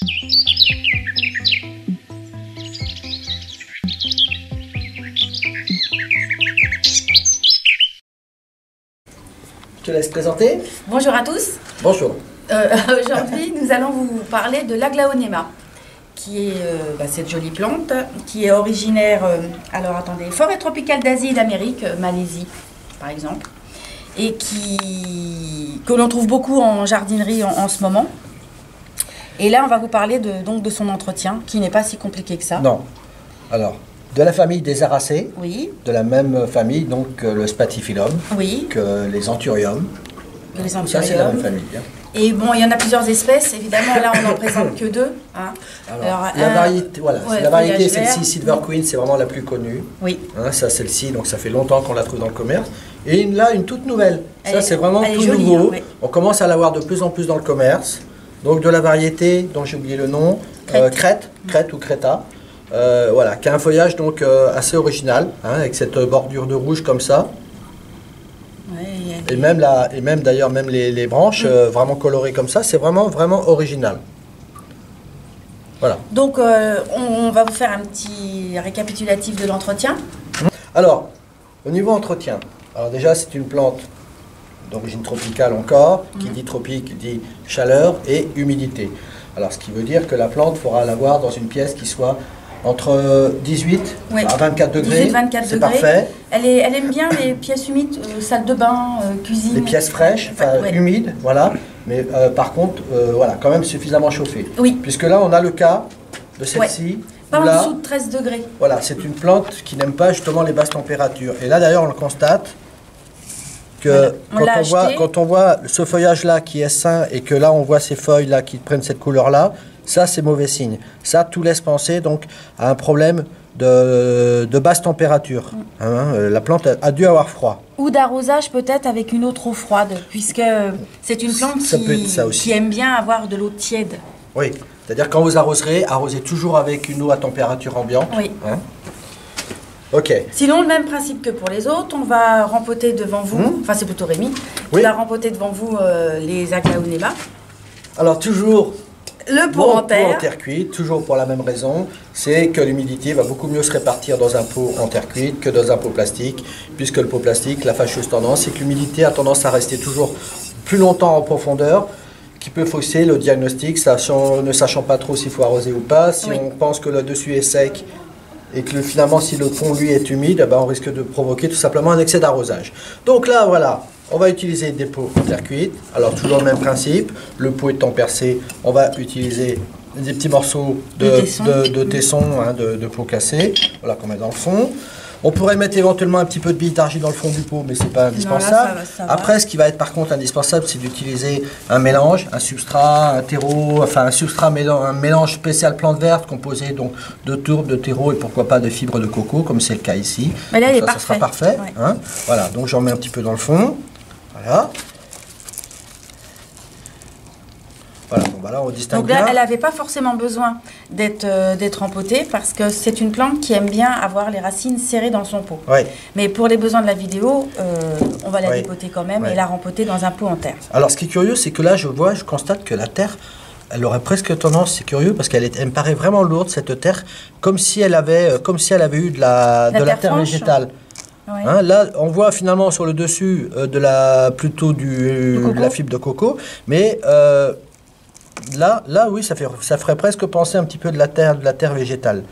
Je te laisse présenter. Bonjour à tous. Bonjour. Aujourd'hui, nous allons vous parler de l'aglaonema, qui est cette jolie plante, qui est originaire, alors attendez, forêt tropicale d'Asie et d'Amérique, Malaisie par exemple, et que l'on trouve beaucoup en jardinerie en ce moment. Et là, on va vous parler donc de son entretien, qui n'est pas si compliqué que ça. Non. Alors, de la famille des Aracées, oui. De la même famille, donc le Spathiphyllum, oui. Que les Anthurium. Les Anthurium. Ça, c'est la même famille. Hein. Et bon, il y en a plusieurs espèces, évidemment, là on n'en présente que deux. Hein. Alors, la variété, voilà, ouais, la variété, c'est vert. celle-ci, Silver Queen, c'est vraiment la plus connue. Oui. Hein, ça, celle-ci, donc ça fait longtemps qu'on la trouve dans le commerce. Et là, une toute nouvelle. Ça, c'est vraiment tout jolie, nouveau. hein, oui. On commence à l'avoir de plus en plus dans le commerce. Donc, de la variété, dont j'ai oublié le nom, Crête ou Creta. Voilà, qui a un feuillage donc assez original, hein, avec cette bordure de rouge comme ça. Et même d'ailleurs même les branches vraiment colorées comme ça, c'est vraiment original. Voilà. Donc on va vous faire un petit récapitulatif de l'entretien. Alors, au niveau entretien, alors déjà c'est une plante d'origine tropicale encore, qui dit tropique dit chaleur et humidité. Alors ce qui veut dire que la plante, il faudra l'avoir dans une pièce qui soit entre 18 à 24 degrés, c'est parfait. Elle aime bien les pièces humides, salle de bain, cuisine. Les pièces fraîches, humides, voilà. Mais par contre, voilà, quand même suffisamment chauffées. Oui. Puisque là, on a le cas de celle-ci. Pas en dessous de 13 degrés. Voilà, c'est une plante qui n'aime pas justement les basses températures. Et là, d'ailleurs, on le constate que quand on voit ce feuillage-là qui est sain et que là, on voit ces feuilles-là qui prennent cette couleur-là, ça, c'est mauvais signe. Ça, tout laisse penser donc à un problème de basse température. La plante a dû avoir froid. Ou d'arrosage peut-être avec une eau trop froide, puisque c'est une plante qui aime bien avoir de l'eau tiède. Oui, c'est-à-dire quand vous arroserez, arrosez toujours avec une eau à température ambiante. Oui. Hein? Ok. Sinon, le même principe que pour les autres, on va rempoter devant vous, enfin c'est plutôt Rémi, qui va rempoter devant vous les aglaonema. Alors toujours... Le pot en terre cuite, toujours pour la même raison, c'est que l'humidité va beaucoup mieux se répartir dans un pot en terre cuite que dans un pot plastique, puisque le pot plastique, la fâcheuse tendance, c'est que l'humidité a tendance à rester toujours plus longtemps en profondeur, qui peut fausser le diagnostic, ne sachant pas trop s'il faut arroser ou pas. Si on pense que le dessus est sec et que finalement si le fond lui est humide, on risque de provoquer tout simplement un excès d'arrosage. Donc là, voilà. On va utiliser des pots en terre cuite. Alors toujours le même principe, le pot étant percé, on va utiliser des petits morceaux de tesson, de pot cassé, voilà qu'on met dans le fond. On pourrait mettre éventuellement un petit peu de billes d'argile dans le fond du pot, mais c'est pas indispensable. Non, là, ça va. Après, ce qui va être par contre indispensable, c'est d'utiliser un mélange, un substrat, un terreau, enfin un mélange spécial plante verte composé donc de tourbe, de terreau et pourquoi pas de fibres de coco, comme c'est le cas ici. Mais là, ça sera parfait. Ouais. Hein, voilà, donc j'en mets un petit peu dans le fond. Voilà. Voilà, bon, bah là, on distingue donc là, bien. elle n'avait pas forcément besoin d'être empotée parce que c'est une plante qui aime bien avoir les racines serrées dans son pot. Oui. Mais pour les besoins de la vidéo, on va la dépoter quand même et la rempoter dans un pot en terre. Alors, ce qui est curieux, c'est que là, je constate que la terre, elle aurait presque tendance, c'est curieux, parce qu'elle me paraît vraiment lourde, cette terre, comme si elle avait eu de la terre végétale. Ouais. Hein, là, on voit finalement sur le dessus de la fibre de coco, mais là, oui, ça ferait presque penser un petit peu de la terre végétale.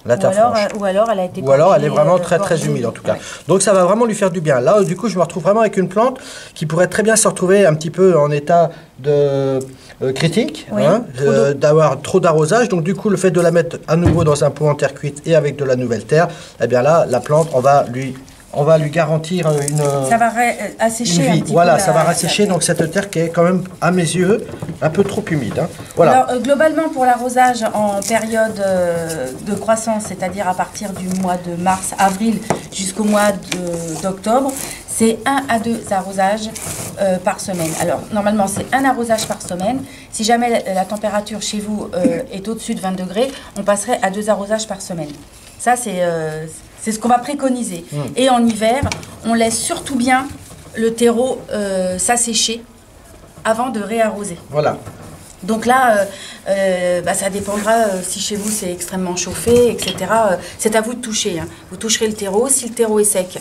Ou alors elle a été elle est vraiment très humide en tout cas. Donc ça va vraiment lui faire du bien. Là, du coup, je me retrouve vraiment avec une plante qui pourrait très bien se retrouver un petit peu en état de critique, d'avoir trop d'arrosage. Donc du coup, le fait de la mettre à nouveau dans un pot en terre cuite et avec de la nouvelle terre, eh bien là, la plante, on va lui garantir ça va assécher un petit voilà, peu ça va rassécher donc cette terre qui est quand même, à mes yeux, un peu trop humide. Hein. Voilà. Alors, globalement, pour l'arrosage en période de croissance, c'est-à-dire à partir du mois de mars, avril jusqu'au mois d'octobre, c'est 1 à 2 arrosages par semaine. Alors, normalement, c'est un arrosage par semaine. Si jamais la température chez vous est au-dessus de 20 degrés, on passerait à 2 arrosages par semaine. Ça, c'est ce qu'on va préconiser. Et en hiver, on laisse surtout bien le terreau s'assécher avant de réarroser. Voilà. Donc là, ça dépendra si chez vous c'est extrêmement chauffé, etc. C'est à vous de toucher. Hein. Vous toucherez le terreau. Si le terreau est sec,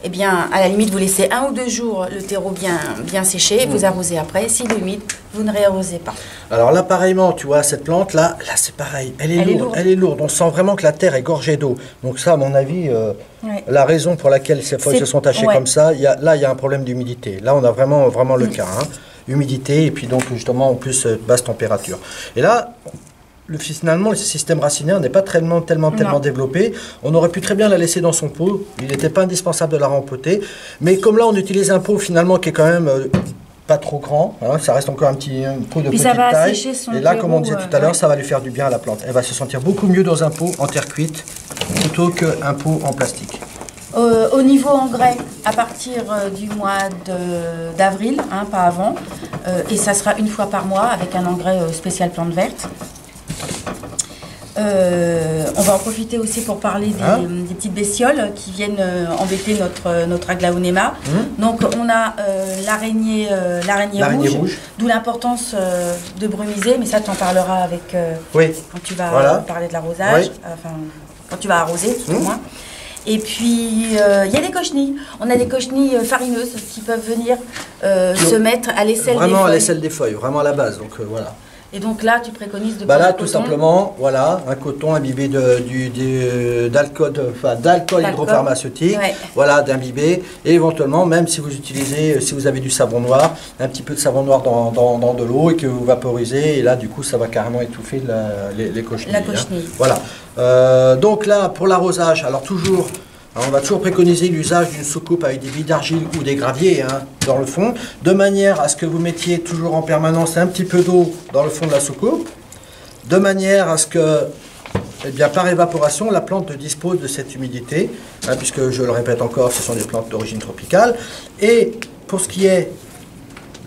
eh bien, à la limite, vous laissez 1 ou 2 jours le terreau bien séché, vous arrosez après. S'il est humide, vous ne réarrosez pas. Alors là, pareillement, tu vois, cette plante, là c'est pareil. Elle est lourde. On sent vraiment que la terre est gorgée d'eau. Donc ça, à mon avis, la raison pour laquelle ces feuilles se sont tachées comme ça, il y a un problème d'humidité. Là, on a vraiment le cas. Hein. Humidité et puis donc justement en plus basse température. Et là, finalement, le système racinaire n'est pas tellement développé. On aurait pu très bien la laisser dans son pot. Il n'était pas indispensable de la rempoter. Mais comme là, on utilise un pot finalement qui est quand même pas trop grand. Hein, ça reste encore un pot de petite taille. Et là, comme on disait tout à l'heure, ça va lui faire du bien à la plante. Elle va se sentir beaucoup mieux dans un pot en terre cuite plutôt qu'un pot en plastique. Au niveau engrais, à partir du mois d'avril, hein, pas avant, et ça sera 1 fois par mois avec un engrais spécial plante verte. On va en profiter aussi pour parler des petites bestioles qui viennent embêter notre aglaonema. Donc on a l'araignée rouge, d'où l'importance de brumiser, mais ça tu en parleras avec quand tu vas parler de l'arrosage, enfin quand tu vas arroser tout au moins. Et puis, il y a des cochenilles. On a des cochenilles farineuses qui peuvent venir se mettre à l'aisselle des feuilles. Vraiment à l'aisselle des feuilles, vraiment à la base. Donc voilà. Et donc là, tu préconises de prendre là, tout simplement, voilà, un coton imbibé d'alcool hydropharmaceutique, voilà, d'imbiber. Et éventuellement, même si vous avez du savon noir, un petit peu de savon noir dans de l'eau et que vous vaporisez. Et là, du coup, ça va carrément étouffer les cochenilles. La cochenille. Hein. Voilà. Donc là, pour l'arrosage, alors on va toujours préconiser l'usage d'une soucoupe avec des billes d'argile ou des graviers dans le fond, de manière à ce que vous mettiez toujours en permanence un petit peu d'eau dans le fond de la soucoupe, de manière à ce que, par évaporation, la plante dispose de cette humidité, puisque, je le répète encore, ce sont des plantes d'origine tropicale. Et pour ce qui est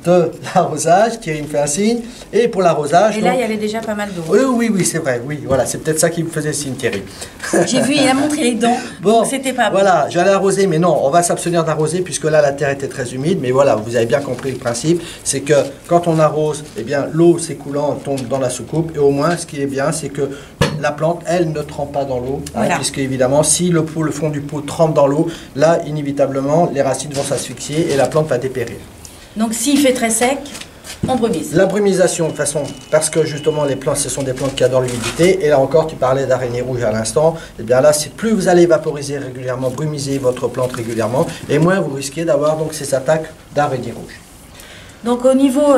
de l'arrosage, Thierry me fait un signe, et pour l'arrosage... Et là, il y avait déjà pas mal d'eau. Oui, c'est vrai, voilà, c'est peut-être ça qui me faisait signe, Thierry. J'ai vu, il a montré les dents, donc c'était pas bon. Voilà, j'allais arroser, mais non, on va s'abstenir d'arroser, puisque là, la terre était très humide, mais voilà, vous avez bien compris le principe, c'est que quand on arrose, l'eau s'écoulant tombe dans la soucoupe, et au moins, ce qui est bien, c'est que la plante, elle, ne trempe pas dans l'eau, puisque évidemment, si le fond du pot trempe dans l'eau, là, inévitablement, les racines vont s'asphyxier et la plante va dépérir. Donc s'il fait très sec, on brumise. La brumisation, de toute façon, parce que justement les plantes, ce sont des plantes qui adorent l'humidité. Et là encore, tu parlais d'araignée rouge à l'instant. Et bien là, c'est plus vous allez vaporiser régulièrement, brumiser votre plante régulièrement, et moins vous risquez d'avoir donc ces attaques d'araignée rouge. Donc au niveau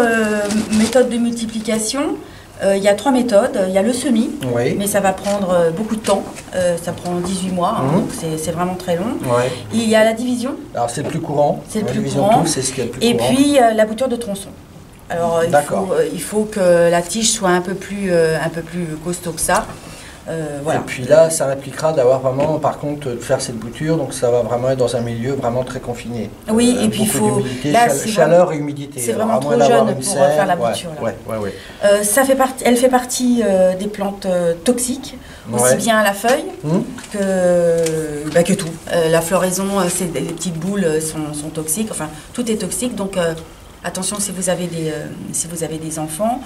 méthode de multiplication, il y a 3 méthodes. Il y a le semis, mais ça va prendre beaucoup de temps. Ça prend 18 mois, donc c'est vraiment très long. Il y a la division. Alors c'est le plus courant. C'est le plus courant. C'est ce qui est le plus courant. Et puis la bouture de tronçon. Alors il faut que la tige soit un peu plus costaud que ça. Voilà. Et puis là, ça impliquera d'avoir vraiment, par contre, de faire cette bouture, donc ça va vraiment être dans un milieu vraiment très confiné. Oui, et puis il faut... Chaleur et humidité. C'est vraiment trop jeune pour faire la bouture. Elle fait partie des plantes toxiques, aussi bien à la feuille que tout. La floraison, les petites boules sont toxiques, enfin tout est toxique, donc attention si vous avez des enfants.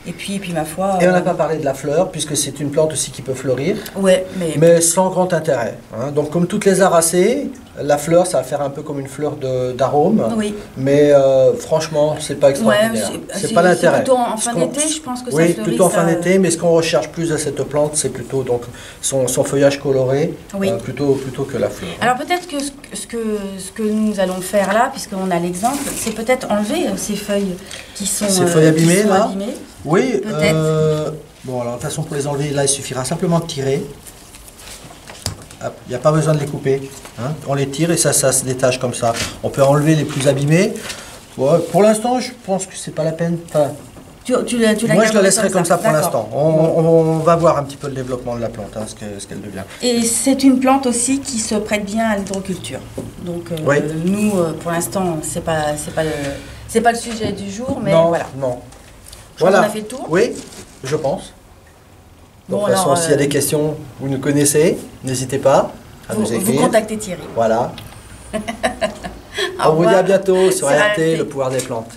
Et puis ma foi... Et on n'a pas parlé de la fleur, puisque c'est une plante aussi qui peut fleurir. Ouais, mais sans grand intérêt. Hein. Donc comme toutes les aracées, la fleur, ça va faire un peu comme une fleur d'arôme. Oui. Mais franchement, c'est pas extraordinaire. C'est pas l'intérêt. Plutôt en fin d'été, je pense que ça fleurit. Oui, plutôt en fin d'été, mais ce qu'on recherche plus de cette plante, c'est plutôt donc, son feuillage coloré, plutôt que la fleur. Alors peut-être que ce que nous allons faire là, puisqu'on a l'exemple, c'est peut-être enlever ces feuilles qui sont ces feuilles abîmées, là. Oui, bon alors de toute façon pour les enlever, là il suffira simplement de tirer. Il n'y a pas besoin de les couper. Hein. On les tire et ça se détache comme ça. On peut enlever les plus abîmés. Bon, pour l'instant, je pense que c'est pas la peine. Enfin, moi je la laisserai comme ça pour l'instant. On va voir un petit peu le développement de la plante, ce qu'elle devient. Et c'est une plante aussi qui se prête bien à l'hydroculture. Donc nous, pour l'instant, c'est pas le sujet du jour, mais voilà. Non. Voilà. On a fait le tour. Oui, je pense. De toute façon, s'il y a des questions, vous nous connaissez, n'hésitez pas à nous écrire. Vous contactez Thierry. Voilà. On vous dit à bientôt sur RT, le pouvoir des plantes.